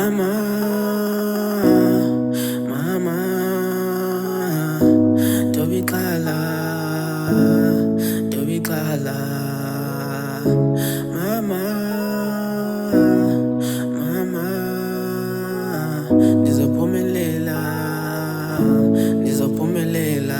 Mama, mama, Dobikala, Dobikala. Mama, mama, nizophumelela, nizophumelela.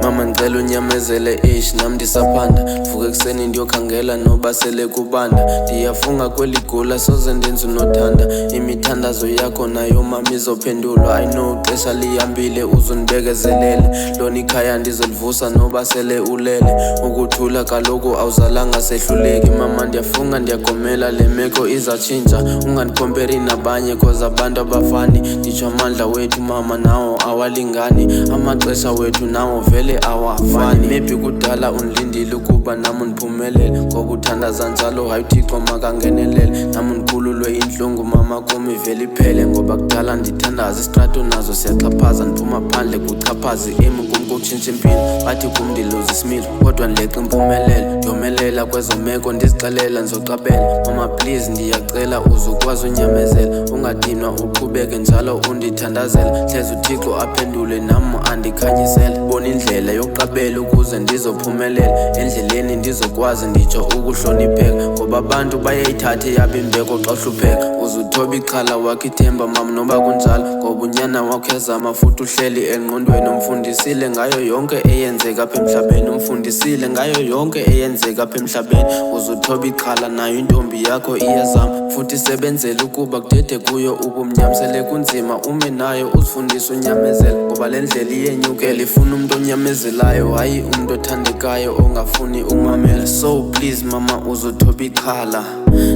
Mama ngicela unyamezele ish nami ndisaphanda. Vuka ekuseni ndiyokhangela noba sele kubanda. Ndiyafunga kweli gula soze ndenze unothanda. Imithandazo yakho nayo mama izophendulwa. I know ixesha lihambile uzondibekezelele. Lona ikhaya ndizolivusa noba sele ulele. Ukuthula kaloku awuzalanga sehluleki. Mama ndiyafunga ndiyagomela le meko izatshintsha. Ungandikomperi nabanye cause abantu abafani. Nditsho amandla wethu mama nawo awalingani. Amaxesha wethu nawo vele awafani. Maybe kudala undilindile ukuba nami ndiphumelele. Ngokuthandaza njalo hayi uThixo makangenelele. Nami ndikhululwe inhlungu mama kumi vele iphele. Ngoba kudala ndithandaza istrato nazo siyaxhaphaza. Ndiphuma phandle kuchaphaza imi kum kutshintsha impilo. Bathi kum ndiluza isimilo kodwa ndileqa impumelelo. Ndiyomelela kwezo meko ndizixelela ndizoqabela. Mama please ndiyacela uzukwazi unyamezela. Ungadinwa uqhubeke njalo undithandazela. Hleze uThixo aphendule nami andikhanyisela. Bona indlela yokuqabela ukuze ndizophumelela. Endleleni ndizokwazi nditsho ukuhlonipheka. Ngoba abantu bayayithatha yabo imbeko xa uhlupheka. Uzuthoba ixhala wakho ithemba mama noba kunjalo. Ngoba unyana wakho yazama futhi uhleli engqondweni. Umfundisile ngayo yonke eyenzeka apha emhlabeni. Umfundisile ngayo yonke eyenzeka apha emhlabeni. Uzuthoba ixhala nayo intombi yakho iyazama. Futhi sebenzela ukuba kudede kuyo ubumnyama. Sele kunzima ume nayo uzifundise unyamezela. Ngoba le ndlela iyenyukela ifuna umuntu onyamezelayo. Hayi umuntu othandekayo ongafuni ukumamela. So please mama uzuthoba ixhala.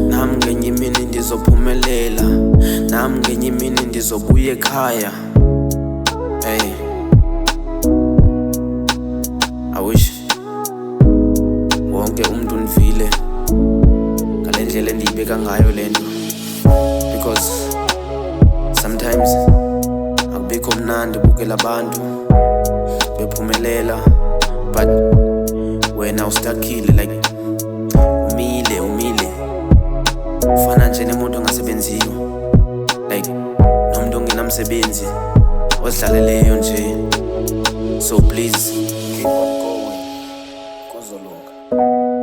Nami ngenye imini ndizophumelela. Nami ngenye imini ndizobuya ekhaya. Hey, I wish wonke umuntu ndivile ngale ndlela endiyibeka ngayo lento. Because sometimes akubikho mnandi ubukela abantu bephumelela but wena ustakile like umile ufana nje nemuntu ongasebenziyo like nomuntu ongenamsebenzi ozihlaleleyo nje. So please keep on going kuzolunga.